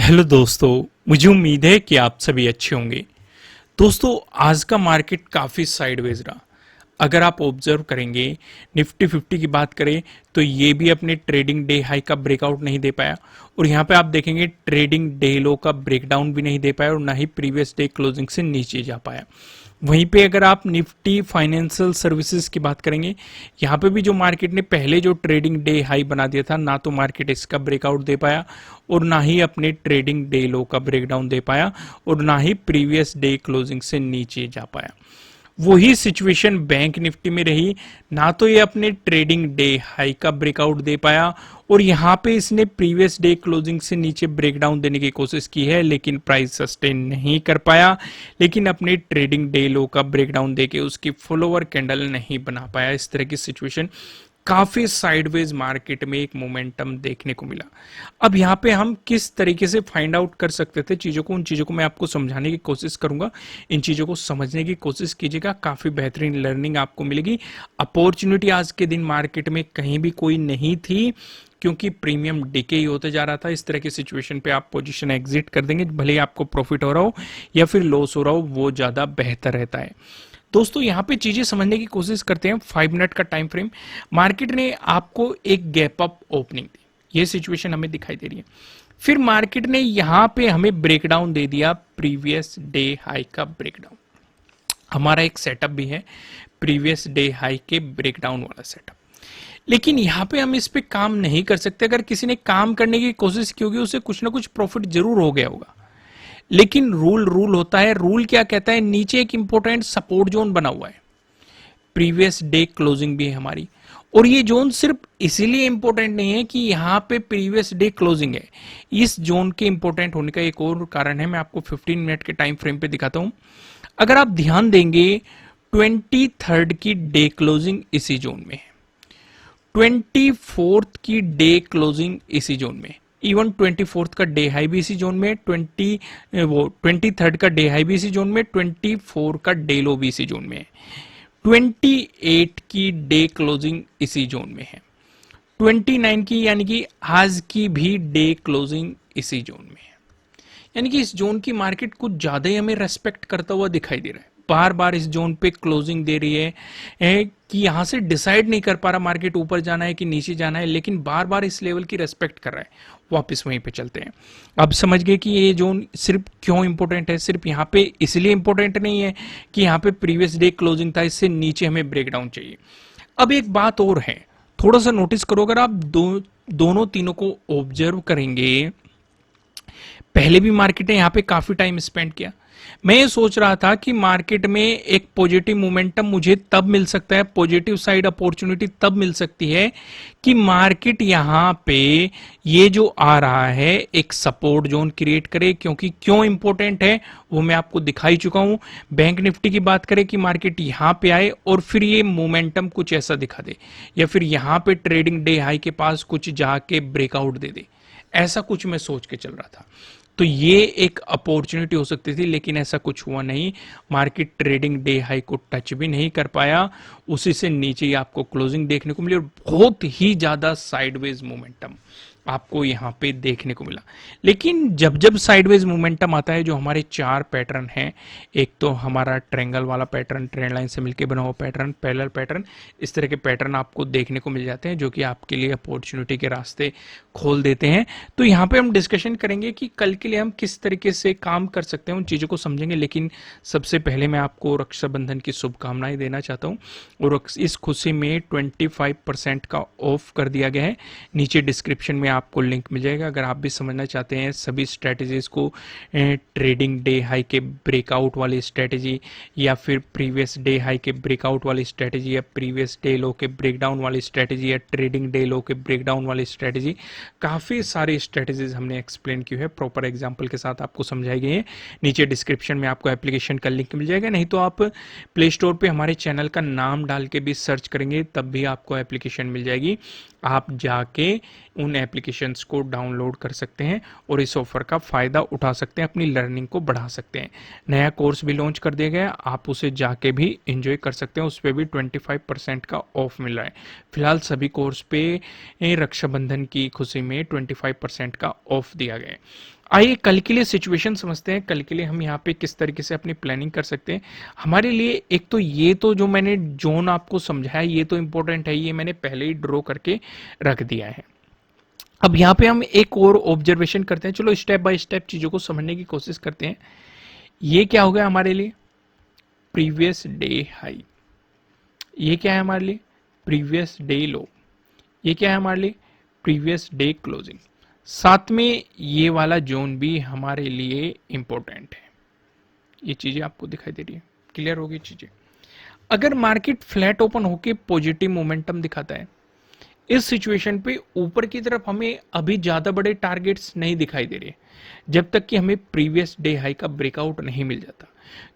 Hello दोस्तों। मुझे उम्मीद है कि आप सभी अच्छे होंगे। दोस्तों, आज का मार्केट काफ़ी साइडवेज रहा। अगर आप ऑब्जर्व करेंगे, निफ्टी 50 की बात करें तो ये भी अपने ट्रेडिंग डे हाई का ब्रेकआउट नहीं दे पाया, और यहाँ पे आप देखेंगे ट्रेडिंग डे लो का ब्रेकडाउन भी नहीं दे पाया और ना ही प्रीवियस डे क्लोजिंग से नीचे जा पाया। वहीं पे अगर आप निफ्टी फाइनेंशियल सर्विसेज की बात करेंगे, यहाँ पे भी जो मार्केट ने पहले जो ट्रेडिंग डे हाई बना दिया था, ना तो मार्केट इसका ब्रेकआउट दे पाया और ना ही अपने ट्रेडिंग डे लो का ब्रेकडाउन दे पाया और ना ही प्रीवियस डे क्लोजिंग से नीचे जा पाया। वही सिचुएशन बैंक निफ्टी में रही, ना तो ये अपने ट्रेडिंग डे हाई का ब्रेकआउट दे पाया और यहाँ पे इसने प्रीवियस डे क्लोजिंग से नीचे ब्रेकडाउन देने की कोशिश की है, लेकिन प्राइस सस्टेन नहीं कर पाया, लेकिन अपने ट्रेडिंग डे लो का ब्रेकडाउन देके उसकी फुल ओवर कैंडल नहीं बना पाया। इस तरह की सिचुएशन, काफी साइडवेज मार्केट में एक मोमेंटम देखने को मिला। अब यहाँ पे हम किस तरीके से फाइंड आउट कर सकते थे चीजों को, उन चीजों को मैं आपको समझाने की कोशिश करूंगा। इन चीजों को समझने की कोशिश कीजिएगा, काफी बेहतरीन लर्निंग आपको मिलेगी। अपॉर्चुनिटी आज के दिन मार्केट में कहीं भी कोई नहीं थी, क्योंकि प्रीमियम डिके ही होते जा रहा था। इस तरह की सिचुएशन पे आप पोजीशन एग्जिट कर देंगे, भले ही आपको प्रॉफिट हो रहा हो या फिर लॉस हो रहा हो, वो ज्यादा बेहतर रहता है। दोस्तों, यहां पे चीजें समझने की कोशिश करते हैं। 5 मिनट का टाइम फ्रेम, मार्केट ने आपको एक गैप अप ओपनिंग दी, ये सिचुएशन हमें दिखाई दे रही है। फिर मार्केट ने यहां पे हमें ब्रेकडाउन दे दिया, प्रीवियस डे हाई का ब्रेकडाउन। हमारा एक सेटअप भी है प्रीवियस डे हाई के ब्रेकडाउन वाला सेटअप, लेकिन यहां पे हम इस पे काम नहीं कर सकते। अगर किसी ने काम करने की कोशिश की होगी, उसे कुछ ना कुछ प्रॉफिट जरूर हो गया होगा, लेकिन रूल रूल होता है। रूल क्या कहता है, नीचे एक इंपॉर्टेंट सपोर्ट जोन बना हुआ है, प्रीवियस डे क्लोजिंग भी है हमारी, और ये जोन सिर्फ इसीलिए इंपॉर्टेंट नहीं है कि यहां पे प्रीवियस डे क्लोजिंग है। इस जोन के इंपॉर्टेंट होने का एक और कारण है, मैं आपको 15 मिनट के टाइम फ्रेम पे दिखाता हूं। अगर आप ध्यान देंगे, 23rd की डे क्लोजिंग इसी जोन में है, 24th की डे क्लोजिंग इसी जोन में, इवन 24th का डे हाई भी इसी जोन में, 23rd का डे हाई भी इसी जोन में, 24 का डे लो भी इसी जोन में है, 28 की डे क्लोजिंग इसी जोन में है, 29 की यानी कि आज की भी डे क्लोजिंग इसी जोन में है। यानी कि इस जोन की मार्केट कुछ ज्यादा ही हमें रेस्पेक्ट करता हुआ दिखाई दे रहा है। बार बार इस जोन पे क्लोजिंग दे रही है कि यहां से डिसाइड नहीं कर पा रहा मार्केट ऊपर जाना है कि नीचे जाना है, लेकिन बार बार इस लेवल की रेस्पेक्ट कर रहा है। वापस वहीं पे चलते हैं। अब समझ गए कि ये जोन सिर्फ क्यों इंपॉर्टेंट है। सिर्फ यहाँ पे इसलिए इंपॉर्टेंट नहीं है कि यहाँ पे प्रीवियस डे क्लोजिंग था, इससे नीचे हमें ब्रेकडाउन चाहिए। अब एक बात और है, थोड़ा सा नोटिस करो, अगर आप दोनों तीनों को ऑब्जर्व करेंगे, पहले भी मार्केट ने यहाँ पे काफी टाइम स्पेंड किया। मैं ये सोच रहा था कि मार्केट में एक पॉजिटिव मोमेंटम मुझे तब मिल सकता है, पॉजिटिव साइड अपॉर्चुनिटी तब मिल सकती है कि मार्केट यहां पे ये जो आ रहा है एक सपोर्ट जोन क्रिएट करे। क्योंकि क्यों इंपॉर्टेंट है वो मैं आपको दिखाई चुका हूं। बैंक निफ्टी की बात करें कि मार्केट यहां पे आए और फिर ये मोमेंटम कुछ ऐसा दिखा दे, या फिर यहां पे ट्रेडिंग डे हाई के पास कुछ जाके ब्रेकआउट दे दे, ऐसा कुछ मैं सोच के चल रहा था। तो ये एक अपॉर्चुनिटी हो सकती थी, लेकिन ऐसा कुछ हुआ नहीं। मार्केट ट्रेडिंग डे हाई को टच भी नहीं कर पाया, उसी से नीचे ही आपको क्लोजिंग देखने को मिली और बहुत ही ज्यादा साइडवेज मोमेंटम आपको यहां पे देखने को मिला। लेकिन जब जब साइडवेज मोमेंटम आता है, जो हमारे 4 पैटर्न हैं, एक तो हमारा ट्रायंगल वाला पैटर्न, ट्रेंड लाइन से मिलकर बना हुआ पैटर्न, पैरेलल पैटर्न, इस तरह के पैटर्न आपको देखने को मिल जाते हैं जो कि आपके लिए अपॉर्चुनिटी के रास्ते खोल देते हैं। तो यहाँ पे हम डिस्कशन करेंगे कि कल के लिए हम किस तरीके से काम कर सकते हैं, उन चीजों को समझेंगे। लेकिन सबसे पहले मैं आपको रक्षाबंधन की शुभकामनाएं देना चाहता हूँ, और इस खुशी में 25% का ऑफ कर दिया गया है। नीचे डिस्क्रिप्शन में आपको लिंक मिल जाएगा। अगर आप भी समझना चाहते हैं सभी स्ट्रेटजीज को, ट्रेडिंग डे हाई के ब्रेकआउट वाली स्ट्रेटजी, या फिर प्रीवियस डे हाई के ब्रेकआउट वाली स्ट्रेटजी, या प्रीवियस डे लो के ब्रेकडाउन वाली स्ट्रेटजी, या ट्रेडिंग डे लो के ब्रेकडाउन वाली स्ट्रेटजी, काफी सारी स्ट्रेटजीज हमने एक्सप्लेन की है, प्रॉपर एग्जांपल के साथ आपको समझाई गई है। नीचे डिस्क्रिप्शन में आपको एप्लीकेशन का लिंक मिल जाएगा, नहीं तो आप प्ले स्टोर पे हमारे चैनल का नाम डाल के भी सर्च करेंगे, तब भी आपको एप्लीकेशन मिल जाएगी। आप जाके उन एप्लीकेशंस को डाउनलोड कर सकते हैं और इस ऑफर का फायदा उठा सकते हैं, अपनी लर्निंग को बढ़ा सकते हैं। नया कोर्स भी लॉन्च कर दिया गया है, आप उसे जाके भी एंजॉय कर सकते हैं, उस पर भी 25% का ऑफ मिल रहा है। फिलहाल सभी कोर्स पे रक्षाबंधन की खुशी में 25% का ऑफ दिया गया है। आइए कल के लिए सिचुएशन समझते हैं, कल के लिए हम यहाँ पे किस तरीके से अपनी प्लानिंग कर सकते हैं। हमारे लिए एक तो ये तो जो मैंने जोन आपको समझाया ये तो इंपॉर्टेंट है, ये मैंने पहले ही ड्रॉ करके रख दिया है। अब यहाँ पे हम एक और ऑब्जर्वेशन करते हैं, चलो स्टेप बाय स्टेप चीजों को समझने की कोशिश करते हैं। ये क्या हो गया हमारे लिए, प्रीवियस डे हाई। ये क्या है हमारे लिए, प्रीवियस डे लो। ये क्या है हमारे लिए, प्रीवियस डे क्लोजिंग। साथ में ये वाला जोन भी हमारे लिए इंपॉर्टेंट है। ये चीजें आपको दिखाई दे रही है, क्लियर होगी चीजें। अगर मार्केट फ्लैट ओपन होके पॉजिटिव मोमेंटम दिखाता है, इस सिचुएशन पे ऊपर की तरफ हमें अभी ज्यादा बड़े टारगेट्स नहीं दिखाई दे रहे जब तक कि हमें प्रीवियस डे हाई का ब्रेकआउट नहीं मिल जाता।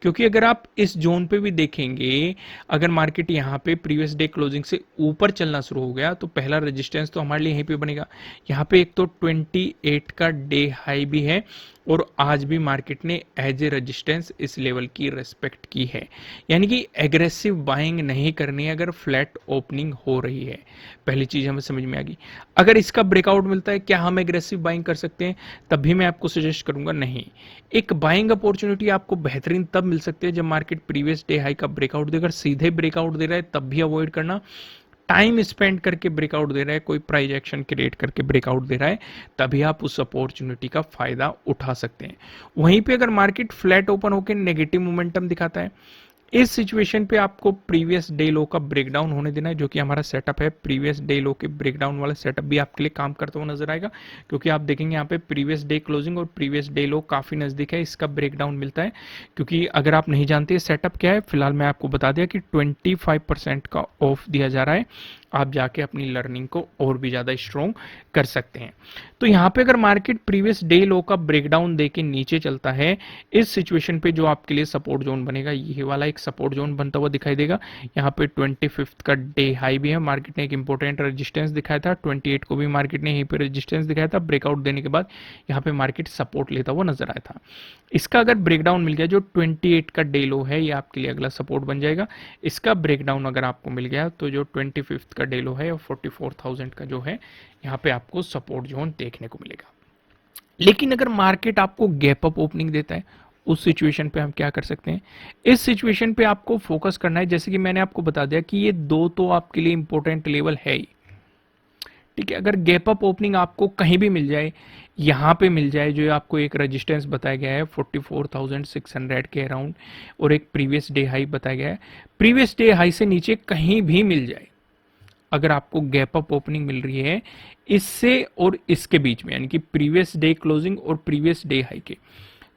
क्योंकि अगर आप इस जोन पे भी देखेंगे, अगर मार्केट यहाँ पे प्रीवियस डे क्लोजिंग से ऊपर चलना शुरू हो गया तो पहला रेजिस्टेंस तो हमारे लिए यहीं पे बनेगा। यहाँ पे एक तो 28 का डे हाई भी है और आज भी मार्केट ने एज ए रेजिस्टेंस इस लेवल की रेस्पेक्ट की है। यानी कि एग्रेसिव बाइंग नहीं करनी है अगर फ्लैट ओपनिंग हो रही है। पहली चीज हमें समझ में आ गई। अगर इसका ब्रेकआउट मिलता है क्या हम एग्रेसिव बाइंग कर सकते हैं, तभी मैं आपको सजेस्ट करूंगा नहीं। एक बाइंग अपॉर्चुनिटी आपको बेहतरीन तब मिल सकती है जब मार्केट प्रीवियस डे हाई का ब्रेकआउट देकर सीधे ब्रेकआउट दे रहा है तब भी अवॉइड करना। टाइम स्पेंड करके ब्रेकआउट दे रहा है, कोई प्राइस एक्शन क्रिएट करके ब्रेकआउट दे रहा है, तभी आप उस अपॉर्चुनिटी का फायदा उठा सकते हैं। वहीं पे अगर मार्केट फ्लैट ओपन होकर नेगेटिव मोमेंटम दिखाता है, इस सिचुएशन पे आपको प्रीवियस डे लो का ब्रेकडाउन होने देना है, जो कि हमारा सेटअप है। प्रीवियस डे लो के ब्रेकडाउन वाला सेटअप भी आपके लिए काम करता हुआ नजर आएगा, क्योंकि आप देखेंगे यहाँ पे प्रीवियस डे क्लोजिंग और प्रीवियस डे लो काफी नजदीक है, इसका ब्रेकडाउन मिलता है। क्योंकि अगर आप नहीं जानते सेटअप क्या है, फिलहाल मैं आपको बता दिया कि 25% का ऑफ दिया जा रहा है, आप जाके अपनी लर्निंग को और भी ज्यादा स्ट्रॉन्ग कर सकते हैं। तो यहाँ पे अगर मार्केट प्रीवियस डे लो का ब्रेकडाउन देके नीचे चलता है, इस सिचुएशन पे जो आपके लिए सपोर्ट जोन बनेगा, ये वाला एक सपोर्ट जोन बनता हुआ दिखाई देगा। यहाँ पे 25 का डे हाई भी है, मार्केट ने एक इंपॉर्टेंट रेजिस्टेंस दिखाया था, 28 को भी मार्केट ने यहीं पे रेजिस्टेंस दिखाया था। ब्रेकआउट देने के बाद यहाँ पे मार्केट सपोर्ट लेता हुआ नजर आया था। इसका अगर ब्रेकडाउन मिल गया, जो 28 का डे लो है, ये आपके लिए अगला सपोर्ट बन जाएगा। इसका ब्रेकडाउन अगर आपको मिल गया तो जो 25 का डे लो है और 44,000 का जो है, यहाँ पे आपको सपोर्ट जोन देखने को मिलेगा। लेकिन अगर मार्केट आपको गैप अप ओपनिंग देता है, उस सिचुएशन पे हम क्या कर सकते हैं, इस सिचुएशन पे आपको फोकस करना है। जैसे कि मैंने आपको बता दिया कि ये दो तो आपके लिए इंपॉर्टेंट लेवल है ही, ठीक है। अगर गैप अप ओपनिंग आपको कहीं भी मिल जाए, यहां पे मिल जाए, जो आपको एक रेजिस्टेंस बताया गया है 44,600 के अराउंड, और एक प्रीवियस डे हाई बताया गया है, प्रीवियस डे हाई से नीचे कहीं भी मिल जाए, अगर आपको गैप अप ओपनिंग मिल रही है इससे और इसके बीच में, यानी कि प्रीवियस डे क्लोजिंग और प्रीवियस डे हाई के,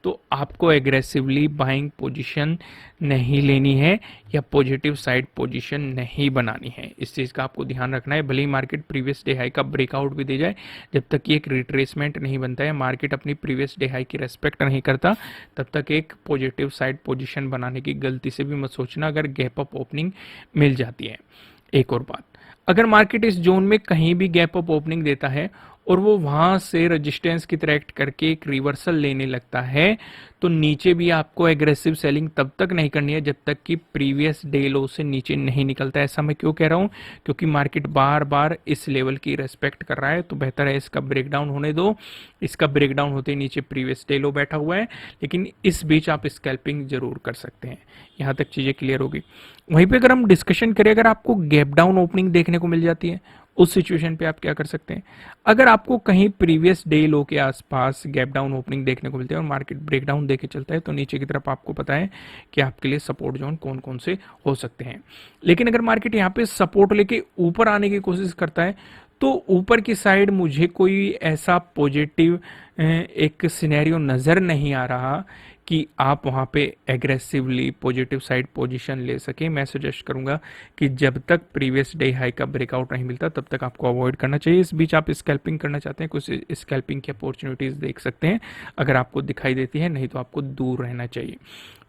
तो आपको एग्रेसिवली बाइंग पोजीशन नहीं लेनी है या पॉजिटिव साइड पोजीशन नहीं बनानी है। इस चीज़ का आपको ध्यान रखना है। भले ही मार्केट प्रीवियस डे हाई का ब्रेकआउट भी दे जाए, जब तक कि एक रिट्रेसमेंट नहीं बनता है, मार्केट अपनी प्रीवियस डे हाई की रेस्पेक्ट नहीं करता, तब तक एक पॉजिटिव साइड पोजीशन बनाने की गलती से भी मत सोचना अगर गैप अप ओपनिंग मिल जाती है। एक और बात, अगर मार्केट इस जोन में कहीं भी गैप अप ओपनिंग देता है और वो वहां से रेजिस्टेंस की तरह एक्ट करके एक रिवर्सल लेने लगता है, तो नीचे भी आपको एग्रेसिव सेलिंग तब तक नहीं करनी है जब तक कि प्रीवियस डे लो से नीचे नहीं निकलता है। ऐसा मैं क्यों कह रहा हूं, क्योंकि मार्केट बार बार इस लेवल की रेस्पेक्ट कर रहा है, तो बेहतर है इसका ब्रेकडाउन होने दो। इसका ब्रेकडाउन होते ही नीचे प्रीवियस डे लो बैठा हुआ है, लेकिन इस बीच आप स्कैल्पिंग जरूर कर सकते हैं। यहां तक चीजें क्लियर होगी। वहीं पे अगर हम डिस्कशन करें, अगर आपको गैप डाउन ओपनिंग देखने को मिल जाती है, उस सिचुएशन पे आप क्या कर सकते हैं। अगर आपको कहीं प्रीवियस डे लो के आसपास गैप डाउन ओपनिंग देखने को मिलती है और मार्केट ब्रेकडाउन देके चलता है, तो नीचे की तरफ आपको पता है कि आपके लिए सपोर्ट जोन कौन कौन से हो सकते हैं। लेकिन अगर मार्केट यहाँ पे सपोर्ट लेके ऊपर आने की कोशिश करता है, तो ऊपर की साइड मुझे कोई ऐसा पॉजिटिव एक सिनेरियो नजर नहीं आ रहा कि आप वहां पे एग्रेसिवली पॉजिटिव साइड पोजीशन ले सके। मैं सजेस्ट करूंगा कि जब तक प्रीवियस डे हाई का ब्रेकआउट नहीं मिलता तब तक आपको अवॉइड करना चाहिए। इस बीच आप स्कैल्पिंग करना चाहते हैं, कुछ स्कैल्पिंग की अपॉर्चुनिटीज देख सकते हैं अगर आपको दिखाई देती है, नहीं तो आपको दूर रहना चाहिए।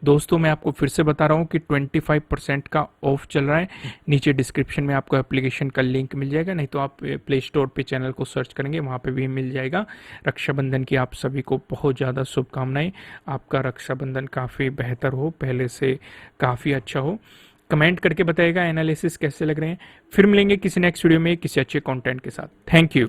दोस्तों मैं आपको फिर से बता रहा हूं कि 25% का ऑफ चल रहा है। नीचे डिस्क्रिप्शन में आपको एप्लीकेशन का लिंक मिल जाएगा, नहीं तो आप प्ले स्टोर पे चैनल को सर्च करेंगे, वहां पे भी मिल जाएगा। रक्षाबंधन की आप सभी को बहुत ज़्यादा शुभकामनाएं। आपका रक्षाबंधन काफ़ी बेहतर हो, पहले से काफ़ी अच्छा हो। कमेंट करके बताइएगा एनालिसिस कैसे लग रहे हैं। फिर मिलेंगे किसी नेक्स्ट वीडियो में किसी अच्छे कंटेंट के साथ। Thank you.